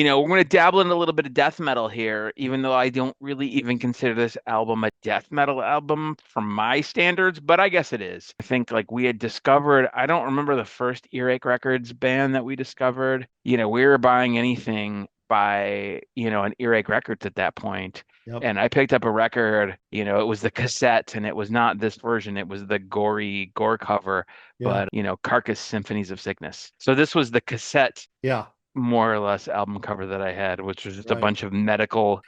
we're going to dabble in a little bit of death metal here, even though I don't really even consider this album a death metal album from my standards, but I guess it is. I think like we had discovered, I don't remember the first Earache Records band that we discovered. We were buying anything by, an Earache Records at that point. Yep. And I picked up a record, it was the cassette and it was not this version, it was the gory gore cover, Yeah. but, Carcass Symphonies of Sickness. So this was the cassette Yeah. more or less album cover that I had, which was just a Right. bunch of medical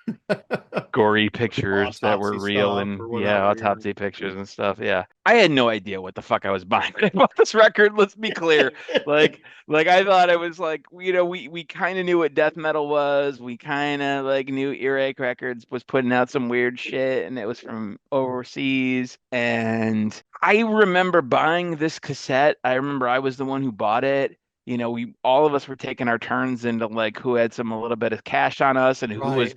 gory pictures that were Autopsy real stuff and or yeah, whatever. autopsy pictures and stuff. Yeah. I had no idea what the fuck I was buying when I bought this record. Let's be clear. Like I thought it was like, we kind of knew what death metal was. We kind of like knew Earache Records was putting out some weird shit and it was from overseas. And I remember buying this cassette. I remember I was the one who bought it. We all of us were taking our turns into like who had a little bit of cash on us and Right.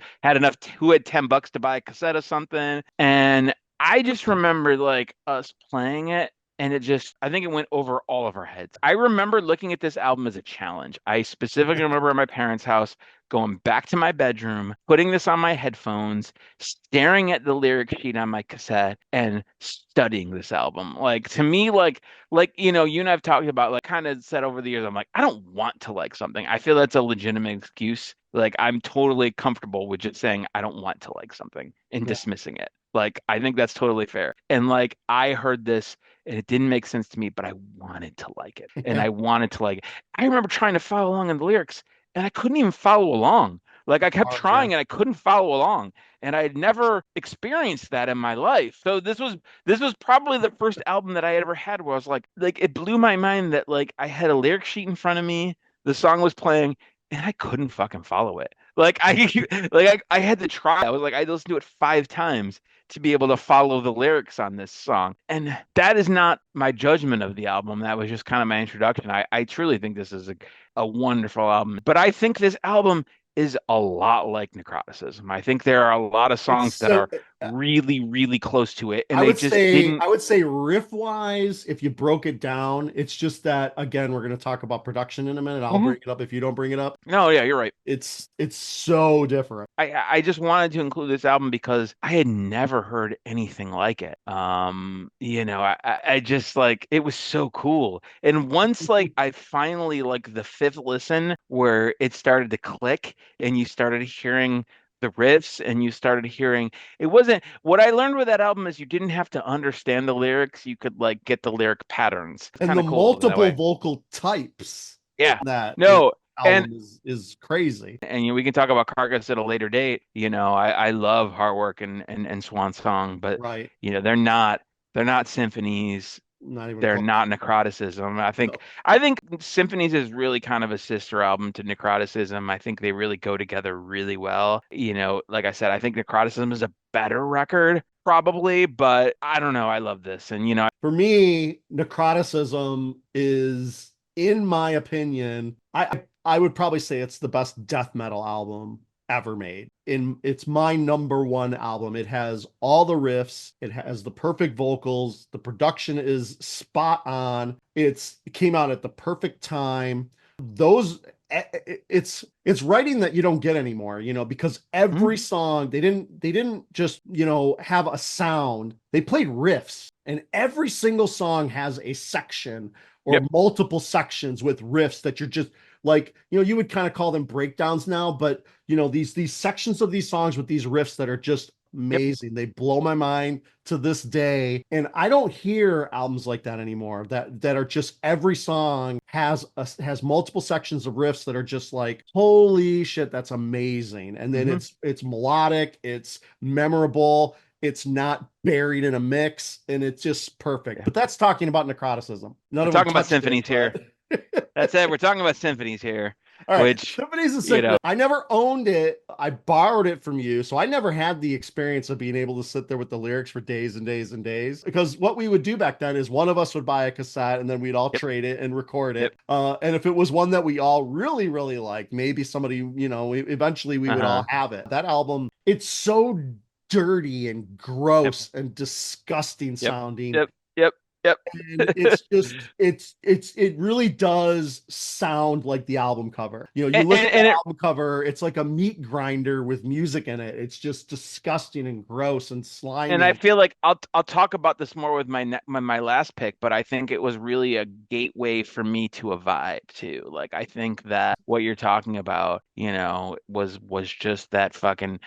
who had $10 to buy a cassette of something. And I just remember like us playing it and I think it went over all of our heads. I remember looking at this album as a challenge. I specifically remember at my parents' house going back to my bedroom, putting this on my headphones, staring at the lyric sheet on my cassette and studying this album. Like to me, you and I've talked about like kind of said over the years, I'm like, I don't want to like something. I feel that's a legitimate excuse. Like I'm totally comfortable with just saying I don't want to like something and Yeah. dismissing it. Like I think that's totally fair. And like I heard this and it didn't make sense to me, but I wanted to like it. And I wanted to like it. I remember trying to follow along in the lyrics and I couldn't even follow along. Like I kept Hard, yeah. trying and I couldn't follow along. And I had never experienced that in my life. So this was probably the first album that I ever had where I was like it blew my mind that like I had a lyric sheet in front of me, the song was playing, and I couldn't fucking follow it. Like I like I had to try. I was like I listened to it 5 times to be able to follow the lyrics on this song. And that is not my judgment of the album. That was just kind of my introduction. I truly think this is a wonderful album. But I think this album is a lot like Necroticism. I think there are a lot of It's songs that so are really, really close to it, and I they would just say didn't. I would say riff wise, if you broke it down, it's just that again, we're going to talk about production in a minute. I'll Mhm. bring it up if you don't bring it up. No, yeah, you're right. It's so different. I just wanted to include this album because I had never heard anything like it. I just like it was so cool. And once like I finally like the fifth listen where it started to click and you started hearing the riffs and you started hearing it wasn't what I learned with that album is you didn't have to understand the lyrics, you could like get the lyric patterns. It's And kind the of cool that multiple way. vocal types Yeah. that in No, the and album is crazy. we can talk about Carcass at a later date. I love Heartwork and Swan Song, but Right. they're not symphonies. Not even They're close. not necroticism. I think No. I think Symphonies is really kind of a sister album to necroticism. I think they really go together really well. Like I said, I think necroticism is a better record, probably, but I don't know. I love this. And For me, necroticism is, in my opinion, I would probably say it's the best death metal album ever made. It's my number one album. It has all the riffs, it has the perfect vocals, the production is spot on. It came out at the perfect time. Those it's writing that you don't get anymore, because Mhm. every song they didn't just, have a sound. They played riffs, and every single song has a section or Yep. multiple sections with riffs that you're just like, you would kind of call them breakdowns now, but these sections of these songs with these riffs that are just Yep. amazing. They blow my mind to this day. And I don't hear albums like that anymore that are just every song has multiple sections of riffs that are just like, holy shit, that's amazing. And then Hmm. it's melodic, it's memorable, it's not buried in a mix, and it's just perfect. Yeah. But that's talking about necroticism. None We're of them talking about touched it, symphonies but here. That's it. We're talking about symphonies here, all right, which, Symphonies of you Sickness. know, I never owned it. I borrowed it from you, so I never had the experience of being able to sit there with the lyrics for days and days and days. Because what we would do back then is one of us would buy a cassette, and then we'd all yep, trade it and record yep, it. And if it was one that we all really, really liked, maybe somebody, eventually we would all uh-huh, have it. That album, it's so dirty and yep, gross and disgusting yep, sounding. yep, yep. Yep. And it's just it really does sound like the album cover. You know, you and, look and, at the and it album cover, it's like a meat grinder with music in it. It's just disgusting and gross and And I slimy. feel like I'll talk about this more with my last pick, but I think it was really a gateway for me to a vibe too. Like I think that what you're talking about, was just that fucking,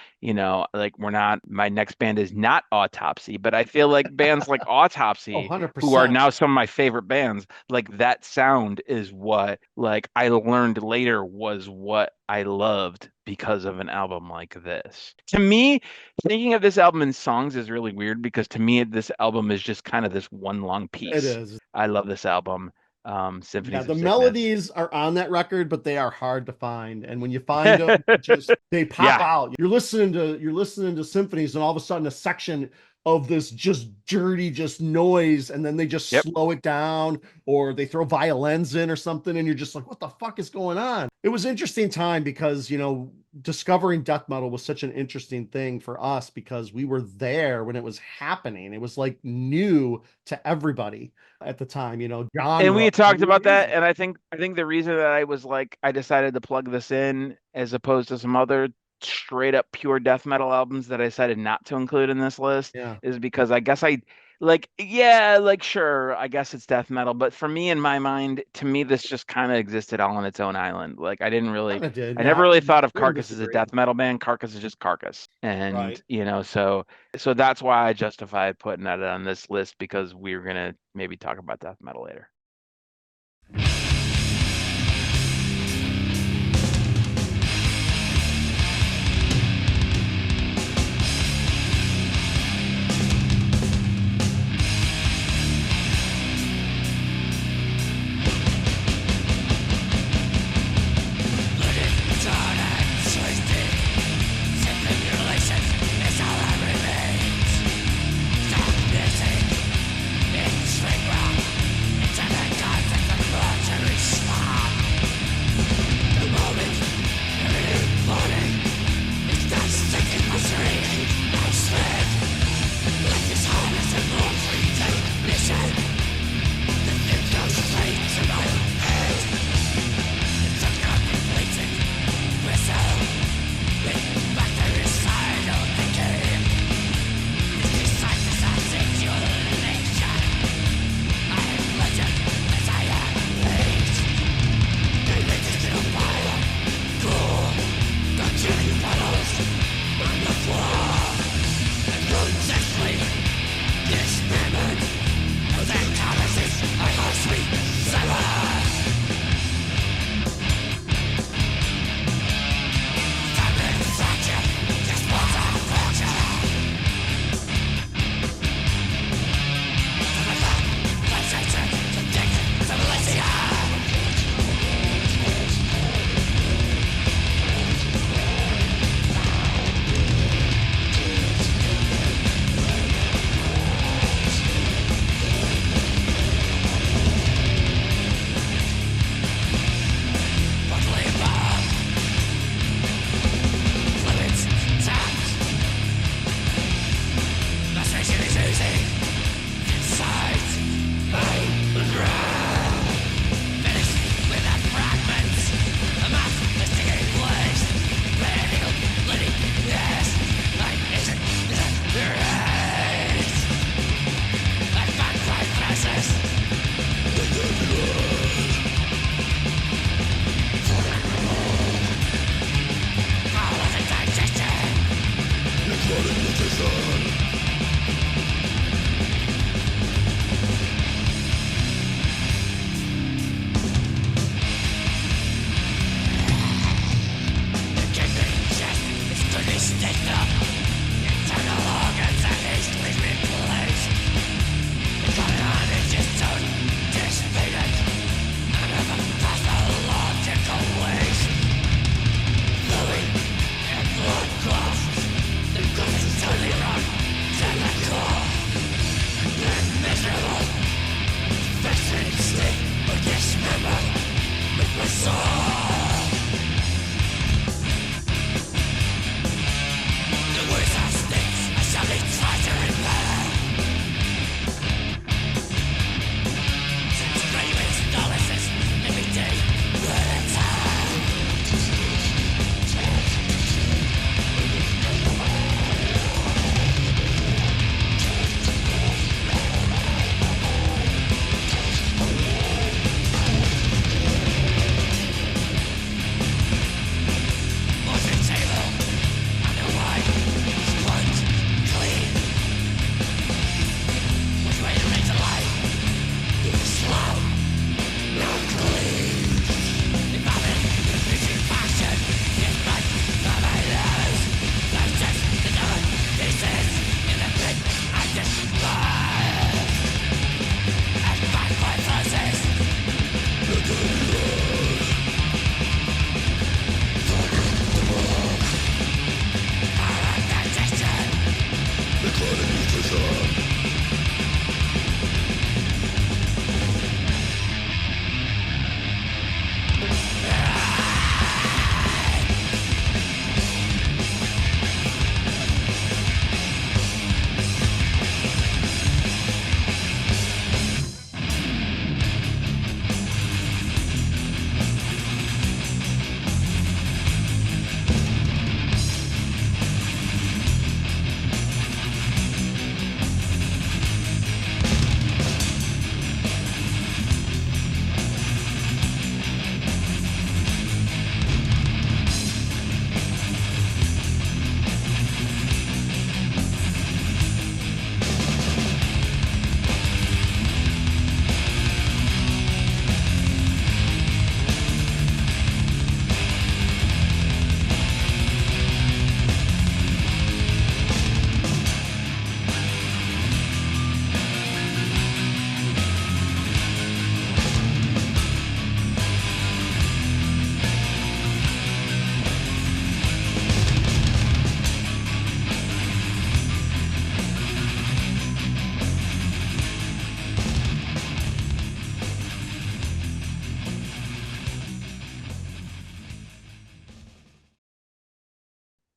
like we're not my next band is not Autopsy, but I feel like bands like Oh, Autopsy, who are 100%. now some of my favorite bands, like that sound is what like I learned later was what I loved because of an album like this. To me, thinking of this album in songs is really weird because to me, this album is just kind of this one long It piece. is. I love this album, Yeah, Symphonies the of Sickness. melodies are on that record, but they are hard to find. And when you find them, just they pop Yeah. out. You're listening to symphonies, and all of a sudden a section of this just dirty just noise, and then they just Yep. slow it down, or they throw violins in or something, and you're just like, what the fuck is going on? It was an interesting time because, discovering death metal was such an interesting thing for us because we were there when it was happening. It was like new to everybody at the time, And we genre. had talked about that, and I think the reason that I was like I decided to plug this in as opposed to some other straight up pure death metal albums that I decided not to include in this list Yeah, is because I guess I like yeah, like sure, I guess it's death metal, but for me in my mind, to me this just kind of existed all on its own island. Like kind of did. I Yeah, never really thought of wouldn't Carcass as a disagree. death metal band. Carcass is just Carcass. And, Right. so that's why I justified putting that on this list because we were gonna maybe talk about death metal later.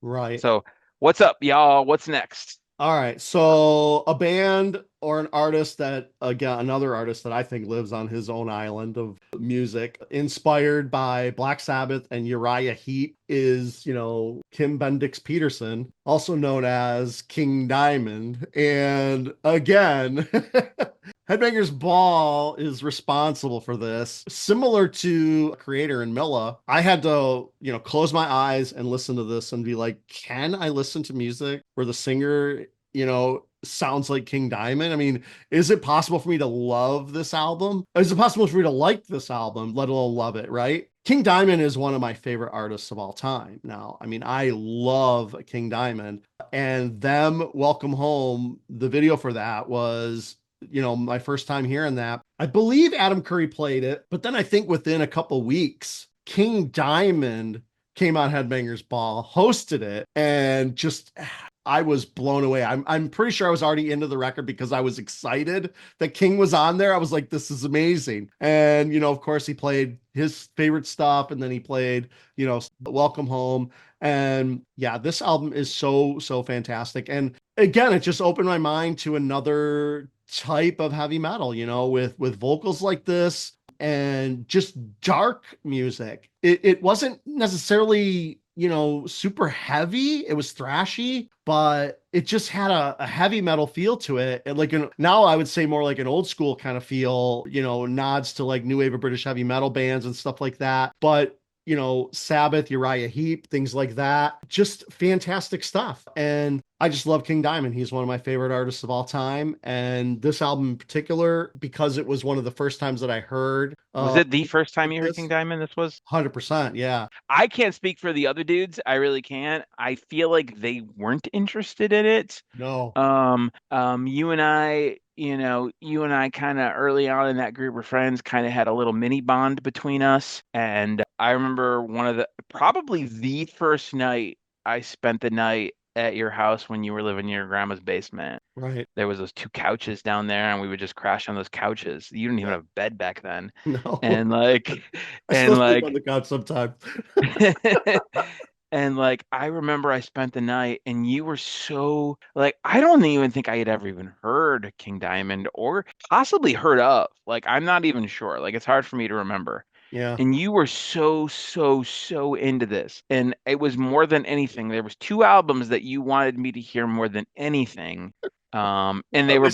Right. So what's up, y'all? What's next? All right. So a band or an artist that, again, another artist that I think lives on his own island of music, inspired by Black Sabbath and Uriah Heep, is, Kim Bendix Peterson, also known as King Diamond. And again, Headbangers Ball is responsible for this. Similar to Creator and Milla, I had to, close my eyes and listen to this and be like, can I listen to music where the singer, sounds like King Diamond? I mean, is it possible for me to love this album? Is it possible for me to like this album, let alone love it, right? King Diamond is one of my favorite artists of all time. Now, I mean, I love King Diamond, and them Welcome Home, the video for that was, my first time hearing that. I believe Adam Curry played it, but then I think within a couple weeks, King Diamond came on Headbangers Ball, hosted it, and just I was blown away. I'm pretty sure I was already into the record because I was excited that King was on there. I was like, this is amazing. And, of course, he played his favorite stuff, and then he played, Welcome Home. And yeah, this album is so, so fantastic. And again, it just opened my mind to another type of heavy metal, with vocals like this and just dark music. It wasn't necessarily, super heavy. It was thrashy, but it just had a heavy metal feel to it. And now I would say more like an old school kind of feel, nods to like new wave of British heavy metal bands and stuff like that. But Sabbath, Uriah Heep, things like that. Just fantastic stuff. And I just love King Diamond. He's one of my favorite artists of all time. And this album in particular, because it was one of the first times that I heard. Was it the first time you heard King Diamond? This was 100%. Yeah. I can't speak for the other dudes. I really can't. I feel like they weren't interested in it. No. You and I, kind of early on in that group of friends kind of had a little mini bond between us. And I remember probably the first night I spent the night at your house when you were living in your grandma's basement. Right. There was those two couches down there, and we would just crash on those couches. You didn't even have a bed back then. No. And I still sleep on the couch sometimes. And I remember I spent the night, and you were so I don't even think I had ever even heard King Diamond or possibly heard of. I'm not even sure. It's hard for me to remember. Yeah. And you were so, so, so into this. And it was more than anything. There was two albums that you wanted me to hear more than anything. And they were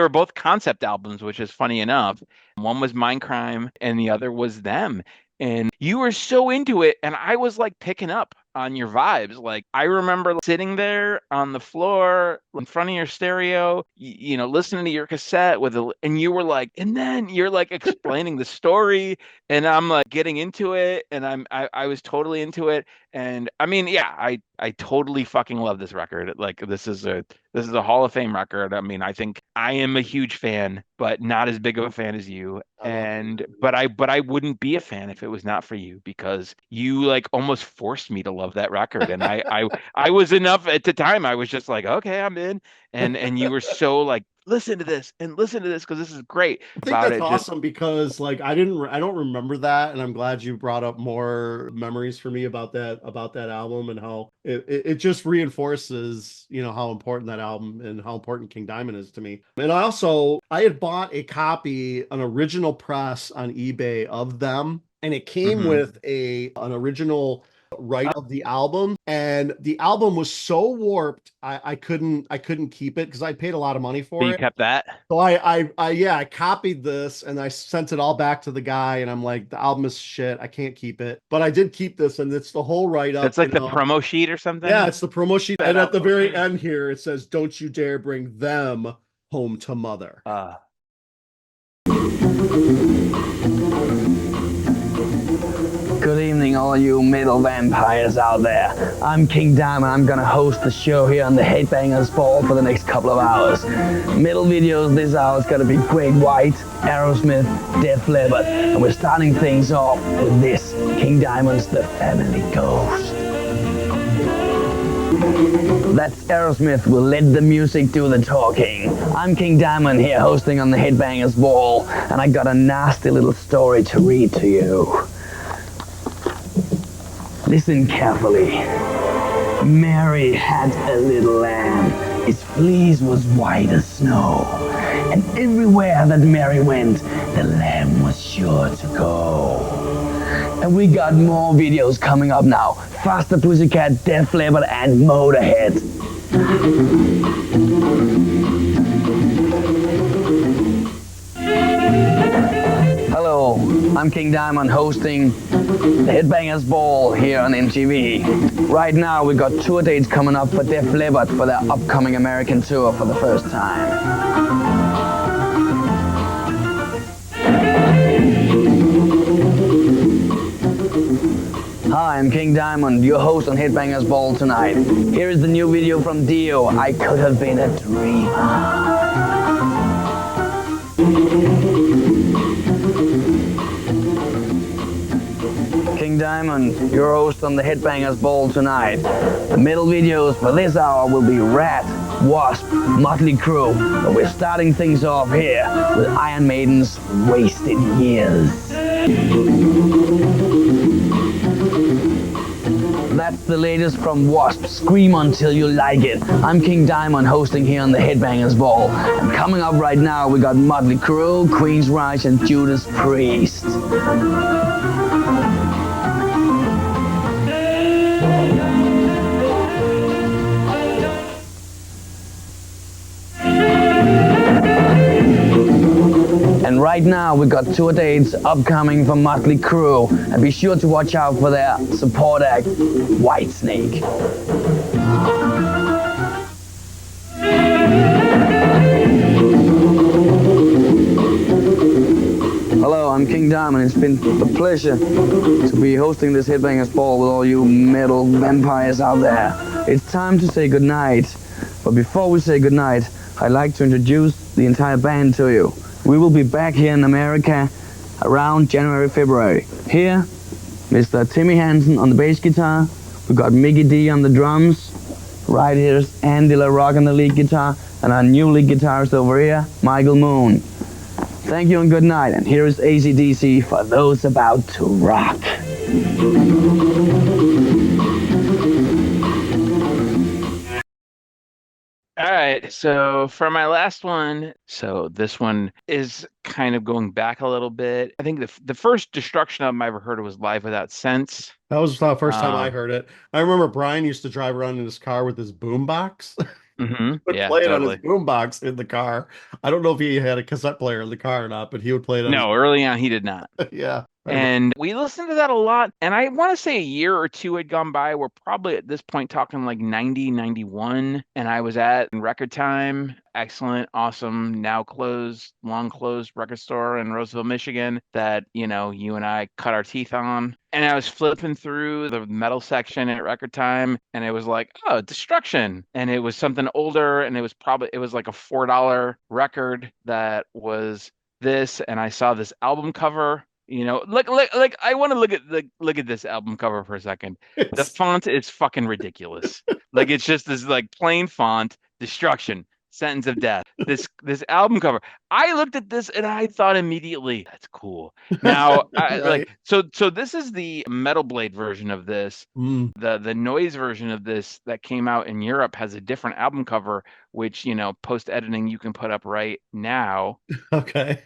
both concept albums, which is funny enough. One was Mindcrime and the other was them. And you were so into it, and I was picking up on your vibes. I remember sitting there on the floor in front of your stereo, listening to your cassette and you were and then you're explaining the story, and I'm getting into it, and I was totally into it. And I mean, yeah, I totally fucking love this record. This is a Hall of Fame record. I mean, I think I am a huge fan, but not as big of a fan as you. But I wouldn't be a fan if it was not for you, because you almost forced me to love that record. And I was enough at the time. I was just okay, I'm in. And you were so listen to this because this is great. I think that's awesome because I don't remember that, and I'm glad you brought up more memories for me about that album, and how it just reinforces how important that album and how important King Diamond is to me. And I had bought a copy, an original press on eBay of them, and it came with an original write of the album, and the album was so warped I couldn't keep it because I paid a lot of money for it. You kept that? So I copied this and I sent it all back to the guy, and I'm like, the album is shit, I can't keep it. But I did keep this, and it's the whole write-up. It's the promo sheet or something? Yeah, it's the promo sheet. And at the very end here it says, "Don't you dare bring them home to mother." Good evening, all you metal vampires out there. I'm King Diamond. I'm gonna host the show here on the Headbangers Ball for the next couple of hours. Metal videos this hour is gonna be Great White, Aerosmith, Def Leppard, and we're starting things off with this, King Diamond's The Family Ghost. That's Aerosmith. We'll let the music do the talking. I'm King Diamond here hosting on the Headbangers Ball, and I got a nasty little story to read to you. Listen carefully. Mary had a little lamb. Its fleece was white as snow. And everywhere that Mary went, the lamb was sure to go. And we got more videos coming up now. Faster Pussycat, Def Leppard, and Motorhead. Hello, I'm King Diamond hosting the Headbangers Ball here on MTV. Right now we got tour dates coming up for Def Leppard for their upcoming American tour for the first time. Hi, I'm King Diamond, your host on Headbangers Ball tonight. Here is the new video from Dio, I Could Have Been a Dreamer. King Diamond, your host on the Headbangers Ball tonight. The middle videos for this hour will be Rat, Wasp, Motley Crue, but we're starting things off here with Iron Maiden's Wasted Years. That's the latest from Wasp, Scream Until You Like It. I'm King Diamond hosting here on the Headbangers Ball. And coming up right now we got Motley Crue, Queensryche, and Judas Priest. And right now we got tour dates upcoming for Motley Crue, and be sure to watch out for their support act, Whitesnake. Hello, I'm King Diamond. It's been a pleasure to be hosting this Headbangers Ball with all you metal vampires out there. It's time to say goodnight, but before we say goodnight, I'd like to introduce the entire band to you. We will be back here in America around January, February. Here, Mr. Timmy Hansen on the bass guitar. We got Mickey D on the drums. Right here's Andy LaRock on the lead guitar. And our new lead guitarist over here, Michael Moon. Thank you and good night. And here is AC/DC for those about to rock. All right, so for my last one, so this one is kind of going back a little bit. I think the first Destruction album I ever heard was Live Without Sense. That was the first time I heard it. I remember Brian used to drive around in his car with his boombox. Would Yeah, play it totally. on his boombox in the car. I don't know if he had a cassette player in the car or not, but he would play it on No, early on he did not. Yeah. And we listened to that a lot. And I want to say a year or two had gone by. We're probably at this point talking like 90, 91. And I was at Record Time. Excellent, awesome, now closed, long closed record store in Roseville, Michigan that, you and I cut our teeth on. And I was flipping through the metal section at Record Time and it was like, oh, Destruction. And it was something older and it was like a $4 record that was this. And I saw this album cover. Like I want to look at this album cover for a second. The font is fucking ridiculous. Like it's just this like plain font, Destruction, Sentence of Death. This album cover. I looked at this and I thought immediately, that's cool. Now, Right. so this is the Metal Blade version of this. The noise version of this that came out in Europe has a different album cover, which post editing you can put up right now. Okay.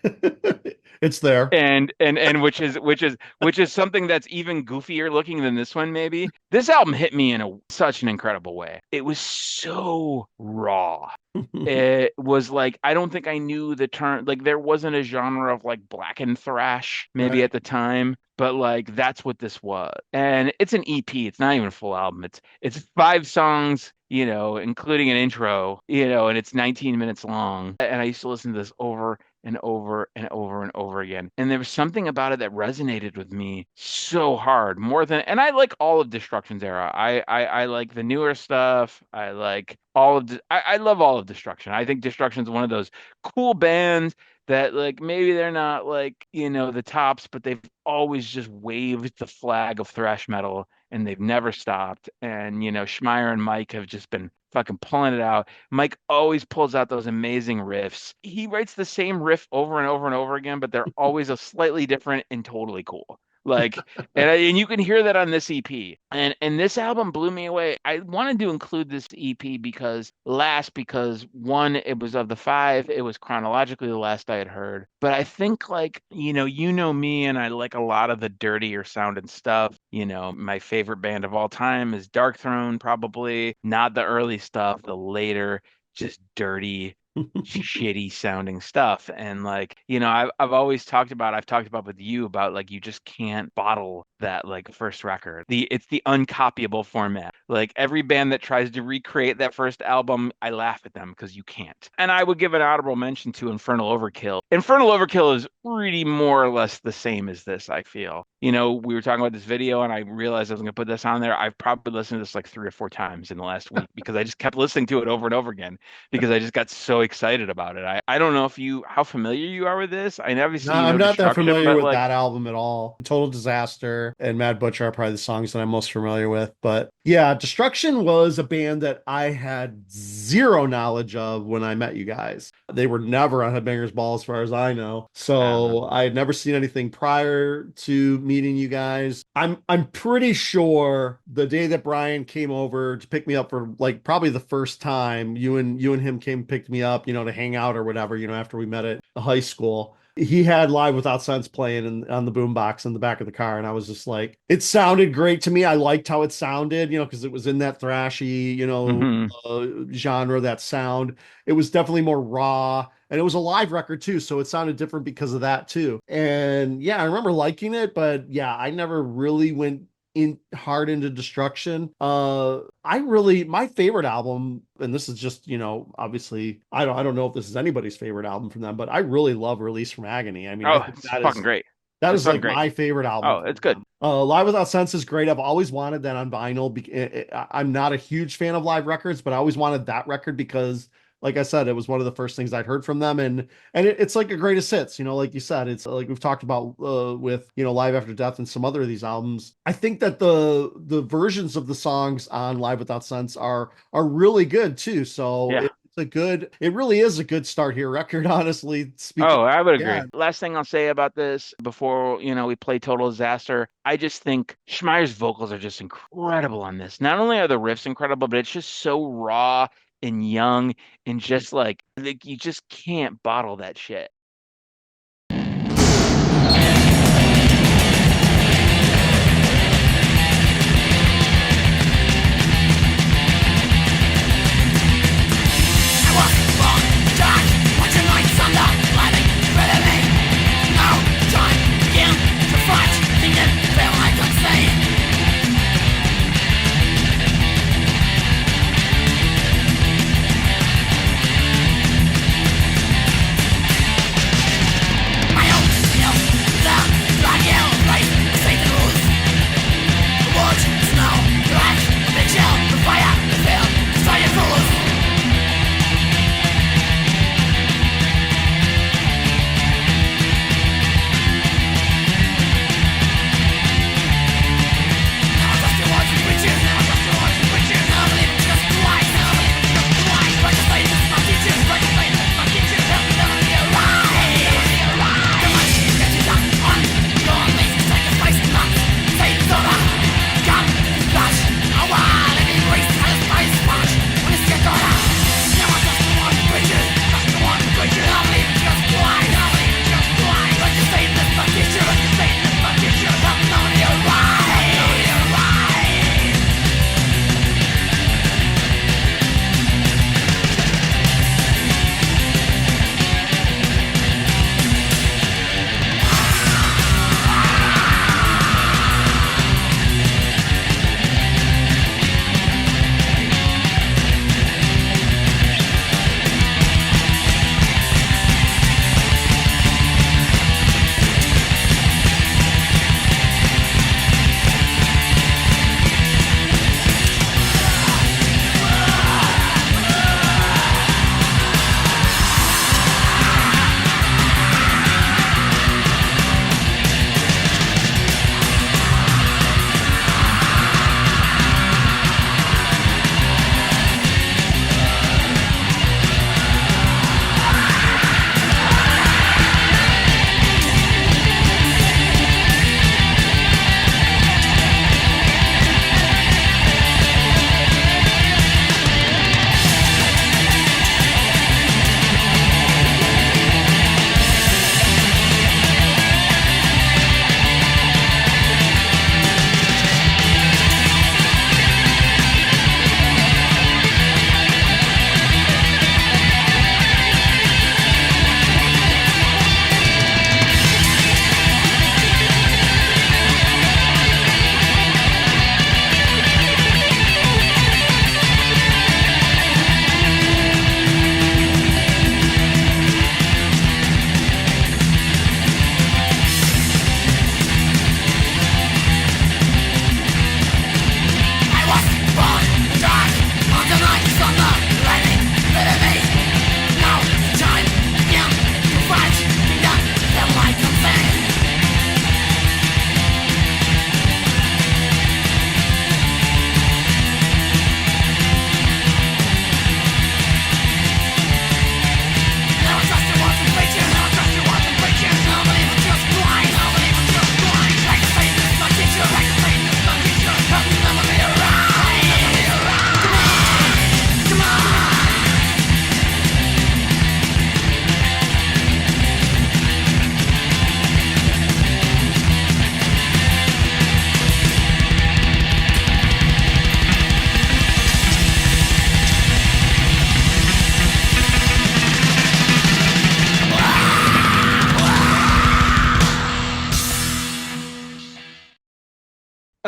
It's there. And which is something that's even goofier looking than this one, maybe. This album hit me in such an incredible way. It was so raw. It was like, I don't think I knew the term, like there wasn't a genre of like blackened thrash maybe Right. at the time, but like that's what this was. And it's an EP. It's not even a full album. It's 5 songs, including an intro, and it's 19 minutes long. And I used to listen to this over and over and over and over again. And there was something about it that resonated with me so hard, and I like all of Destruction's era. I like the newer stuff. I like I love all of Destruction. I think Destruction's one of those cool bands that like maybe they're not like, the tops, but they've always just waved the flag of thrash metal and they've never stopped. And, Schmeier and Mike have just been fucking pulling it out. Mike always pulls out those amazing riffs. He writes the same riff over and over and over again, but they're always a slightly different and totally cool. Like, and you can hear that on this EP. And this album blew me away. I wanted to include this EP because one, it was of the five, it was chronologically the last I had heard. But I think like, you know me, and I like a lot of the dirtier sounding stuff. My favorite band of all time is Dark Throne, probably. Not the early stuff, the later, just dirty, shitty sounding stuff. And like, I've talked about with you about like, you just can't bottle that like first record. It's the uncopyable format. Like every band that tries to recreate that first album, I laugh at them because you can't. And I would give an honorable mention to Infernal Overkill. Infernal Overkill is really more or less the same as this, I feel. We were talking about this video and I realized I was going to put this on there. I've probably listened to this like 3 or 4 times in the last week because I just kept listening to it over and over again because I just got so excited about it. I don't know how familiar you are with this. I never see. No, I'm not that familiar with like, that album at all. Total Disaster and Mad Butcher are probably the songs that I'm most familiar with. But yeah, Destruction was a band that I had zero knowledge of when I met you guys. They were never on Headbangers Ball as far as I know. So I had never seen anything prior to meeting you guys. I'm pretty sure the day that Brian came over to pick me up for like probably the first time, you and him came and picked me up, to hang out or whatever, after we met at high school. He had Live Without Sense playing on the boombox in the back of the car, and I was just like, it sounded great to me. I liked how it sounded, because it was in that thrashy, genre, that sound. It was definitely more raw, and it was a live record too, so it sounded different because of that too. And yeah, I remember liking it, but yeah, I never really went into Destruction. My favorite album, and this is just, obviously I don't know if this is anybody's favorite album from them, but I really love Release from Agony. I mean, I think it's fucking great. That is like my favorite album. Oh, it's good. Live Without Sense is great. I've always wanted that on vinyl. I'm not a huge fan of live records, but I always wanted that record because, like I said, it was one of the first things I'd heard from them, and it's like a greatest hits, like you said, it's like we've talked about with Live After Death and some other of these albums. I think that the versions of the songs on Live Without Sense are really good too. So yeah. It really is a good Start Here record, honestly speaking. Oh, I would agree. Yeah. Last thing I'll say about this before, we play Total Disaster, I just think Schmeier's vocals are just incredible on this. Not only are the riffs incredible, but it's just so raw and young and just like you just can't bottle that shit.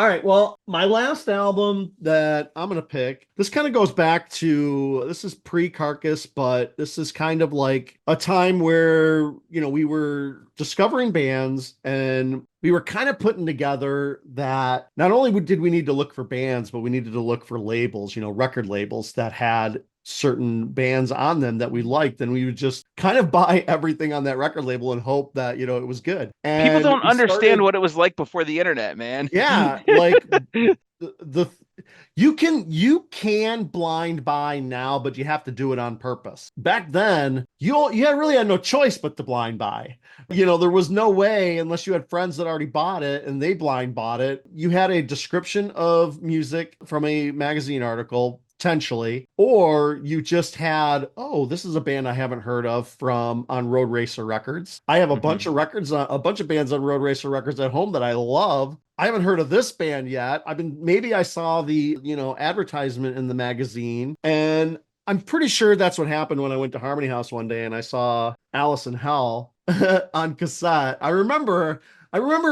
All right. Well, my last album that I'm going to pick, this kind of goes back to, this is pre-Carcass, but this is kind of like a time where, we were discovering bands and we were kind of putting together that not only did we need to look for bands, but we needed to look for labels, record labels that had certain bands on them that we liked, and we would just kind of buy everything on that record label and hope that it was good. People And don't understand what it was like before the internet, man. yeah, like the you can blind buy now, but you have to do it on purpose. Back then, you really had no choice but to blind buy. There was no way, unless you had friends that already bought it and they blind bought it. You had a description of music from a magazine article, potentially, or you just had, oh, this is a band I haven't heard of on Road Racer Records. I have a bunch of records, a bunch of bands on Road Racer Records at home that I love. I haven't heard of this band yet. Maybe I saw the, advertisement in the magazine, and I'm pretty sure that's what happened when I went to Harmony House one day and I saw Alice in Hell on cassette. I remember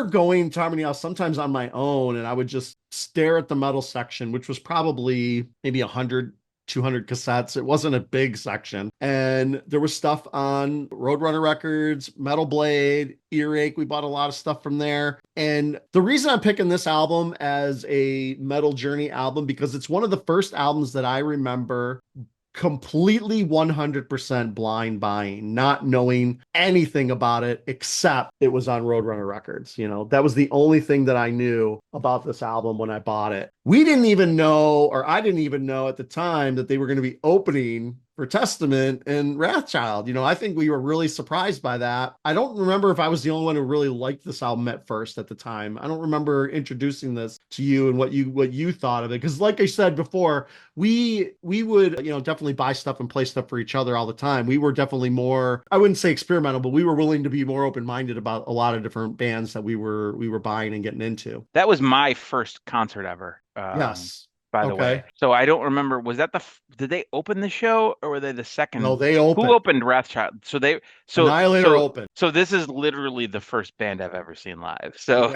going to Harmony House sometimes on my own, and I would just stare at the metal section, which was probably maybe 100, 200 cassettes. It wasn't a big section. And there was stuff on Roadrunner Records, Metal Blade, Earache. We bought a lot of stuff from there. And the reason I'm picking this album as a Metal Journey album, because it's one of the first albums that I remember completely 100% blind buying, not knowing anything about it except it was on Roadrunner Records. That was the only thing that I knew about this album when I bought it. We didn't even know, or I didn't even know at the time, that they were going to be opening for Testament and Wrathchild. I think we were really surprised by that. I don't remember if I was the only one who really liked this album at first at the time. I don't remember introducing this to you and what you thought of it. Because like I said before, we would, definitely buy stuff and play stuff for each other all the time. We were definitely more, I wouldn't say experimental, but we were willing to be more open-minded about a lot of different bands that we were buying and getting into. That was my first concert ever. Yes. By the way. So I don't remember, was that did they open the show or were they the second? No, they opened. Who opened Wrathchild? Annihilator opened. So this is literally the first band I've ever seen live. So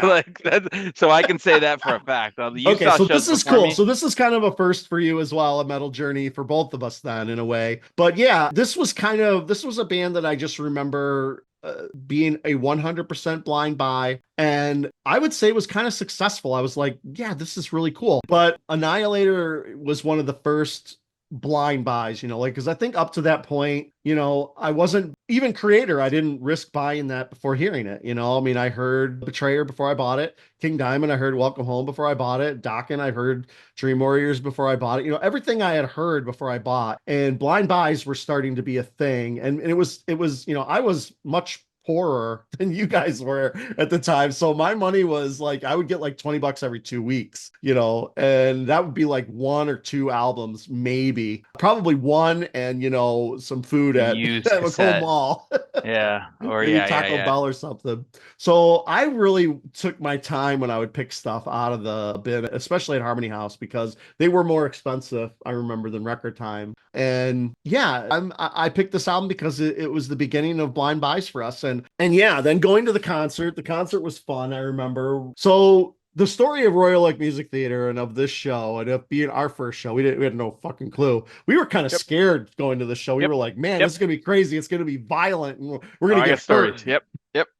so I can say that for a fact. Okay, so this is cool. So this is kind of a first for you as well, a metal journey for both of us then in a way. But yeah, this was a band that I just remember being a 100% blind buy, and I would say it was kind of successful. I was like, yeah, this is really cool. But Annihilator was one of the first blind buys, because I think up to that point, I wasn't even Creator. I didn't risk buying that before hearing it. I heard Betrayer before I bought it. King Diamond, I heard Welcome Home before I bought it. Dokken, I heard Dream Warriors before I bought it. Everything I had heard before I bought, and blind buys were starting to be a thing. And it was, I was much poorer than you guys were at the time. So my money was like, I would get like $20 every 2 weeks, and that would be like 1 or 2 albums, maybe, probably one, and some food at Macomb Mall. Yeah. Or Taco Bell or something. So I really took my time when I would pick stuff out of the bin, especially at Harmony House, because they were more expensive, I remember, than Record Time. And yeah, I picked this album because it was the beginning of blind buys for us. And yeah, then going to the concert was fun, I remember. So the story of Royal Oak Music Theater and of this show, and of being our first show, we had no fucking clue. We were kind of scared going to the show. We were like, man, this is going to be crazy. It's going to be violent, and we're going to get hurt. Stories. Yep.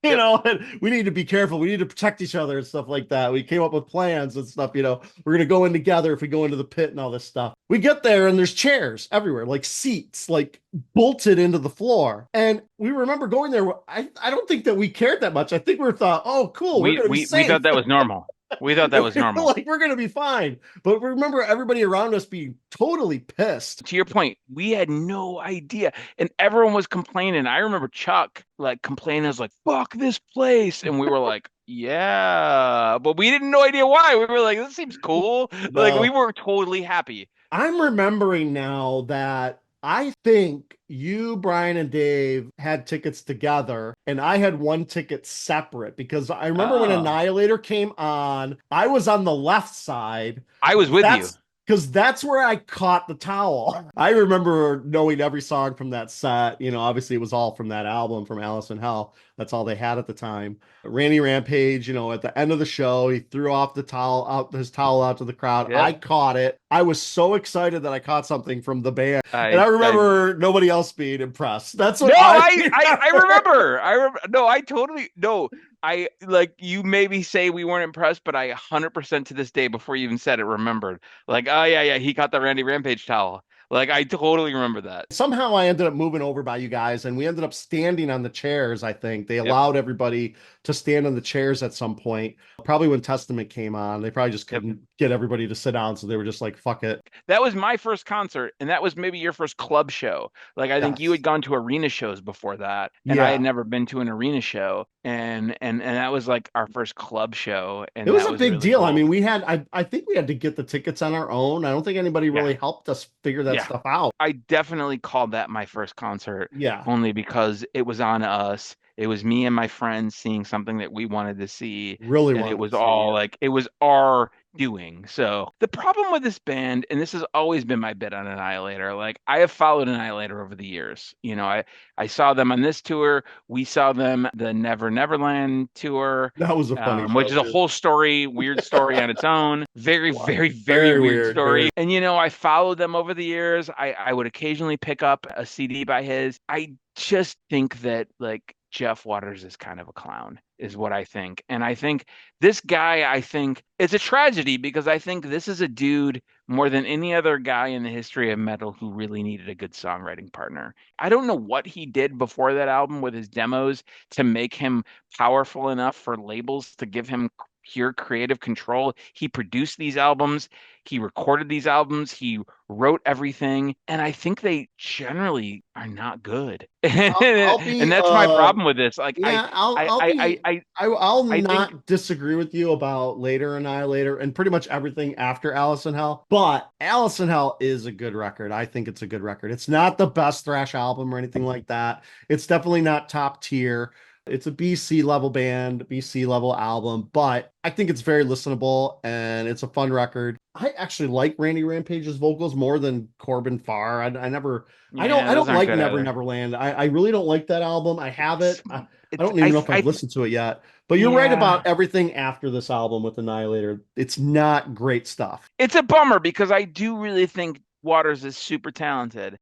And we need to be careful. We need to protect each other and stuff like that. We came up with plans and stuff, we're going to go in together if we go into the pit and all this stuff. We get there and there's chairs everywhere, like seats, like bolted into the floor. And we remember going there. I don't think that we cared that much. I think we thought, oh, cool. We're going to be safe. We thought that was normal. We thought that was normal. Like, we're going to be fine. But remember everybody around us being totally pissed. To your point, we had no idea. And everyone was complaining. I remember Chuck complaining, was like, fuck this place. And we were like, yeah. But we didn't no idea why. We were like, this seems cool. No. We were totally happy. I'm remembering now that I think you, Brian, and Dave had tickets together, and I had one ticket separate, because I remember when Annihilator came on, I was on the left side. I was with you. because that's where I caught the towel. I remember knowing every song from that set. You know, obviously it was all from that album from Alice in Hell. That's all they had at the time. Randy Rampage, you know, at the end of the show, he threw off his towel out to the crowd. Yep. I caught it. I was so excited that I caught something from the band. I remember nobody else being impressed. That's what No, I I remember. No, I totally no. I like you maybe say we weren't impressed, but I 100% to this day before you even said it remembered. Like, oh yeah, he got the Randy Rampage towel. Like I totally remember that. Somehow I ended up moving over by you guys and we ended up standing on the chairs. I think they allowed everybody to stand on the chairs at some point. Probably when Testament came on, they probably just couldn't get everybody to sit down. So they were just like, fuck it. That was my first concert, and that was maybe your first club show. Like I think you had gone to arena shows before that, and I had never been to an arena show, and that was like our first club show. And it was a big really deal. cool. I mean, I think we had to get the tickets on our own. I don't think anybody really helped us figure that stuff out. I definitely called that my first concert. Yeah. Only because it was on us. It was me and my friends seeing something that we wanted to see. Really and wanted it was to see, all like it was our doing. So the problem with this band, and this has always been my bit on Annihilator, like I have followed Annihilator over the years. You know, I saw them on this tour. We saw them the Never Neverland tour. That was a funny show, which is a whole story, weird story on its own. Very weird story. And you know, I followed them over the years. I would occasionally pick up a CD by his. I just think that like Jeff Waters is kind of a clown, is what I think. And I think this guy, I think it's a tragedy because I think this is a dude more than any other guy in the history of metal who really needed a good songwriting partner. I don't know what he did before that album with his demos to make him powerful enough for labels to give him pure creative control. He produced these albums, he recorded these albums, he wrote everything, and I think they generally are not good. And that's my problem with this. Like, I'll not disagree with you about later Annihilator and pretty much everything after Alice in Hell, but Alice in Hell is a good record. I think it's a good record. It's not the best thrash album or anything like that. It's definitely not top tier. It's a BC level band, BC level album, but I think it's very listenable and it's a fun record. I actually like Randy Rampage's vocals more than Corbin Farr. I don't like Never Neverland. I really don't like that album. I have it. I don't even know if I've listened to it yet. But you're right about everything after this album with Annihilator. It's not great stuff. It's a bummer because I do really think Waters is super talented.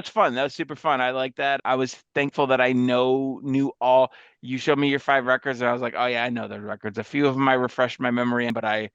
was fun. That was super fun. I like that. I was thankful that I knew all. You showed me your 5 records, and I was like, oh yeah, I know those records. A few of them I refreshed my memory in, but I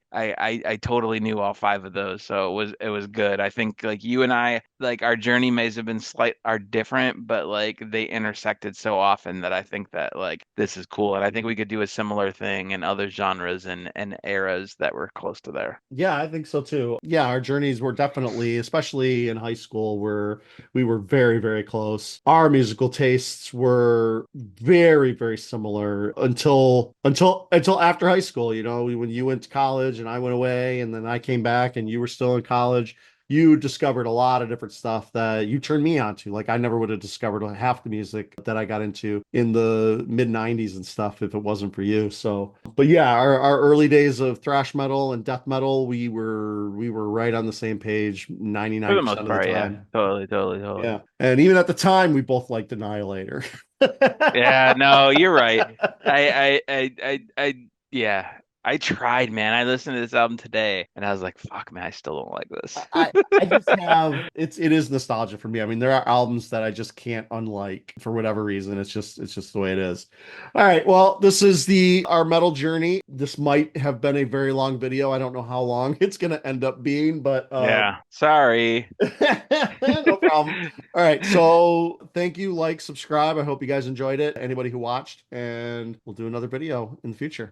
totally knew all 5 of those. So it was good. I think like you and I, like our journey may have been are different, but like they intersected so often that I think that like this is cool. And I think we could do a similar thing in other genres and eras that were close to there. Yeah, I think so too. Yeah, our journeys were definitely, especially in high school, where we were very, very close. Our musical tastes were very, very similar until after high school. You know, when you went to college and I went away, and then I came back and you were still in college. You discovered a lot of different stuff that you turned me on to. Like I never would have discovered half the music that I got into in the mid 90s and stuff if it wasn't for you. So, but yeah, our early days of thrash metal and death metal, we were right on the same page For the 99% most of the part, yeah. time. Totally, totally, totally. Yeah. And even at the time, we both liked Annihilator. Yeah, no, you're right. Yeah. I tried, man. I listened to this album today and I was like, fuck, man, I still don't like this. I just have it is nostalgia for me. I mean, there are albums that I just can't unlike for whatever reason. It's just the way it is. All right. Well, this is our metal journey. This might have been a very long video. I don't know how long it's gonna end up being, but Yeah, sorry. no problem. All right. So thank you, like, subscribe. I hope you guys enjoyed it. Anybody who watched, and we'll do another video in the future.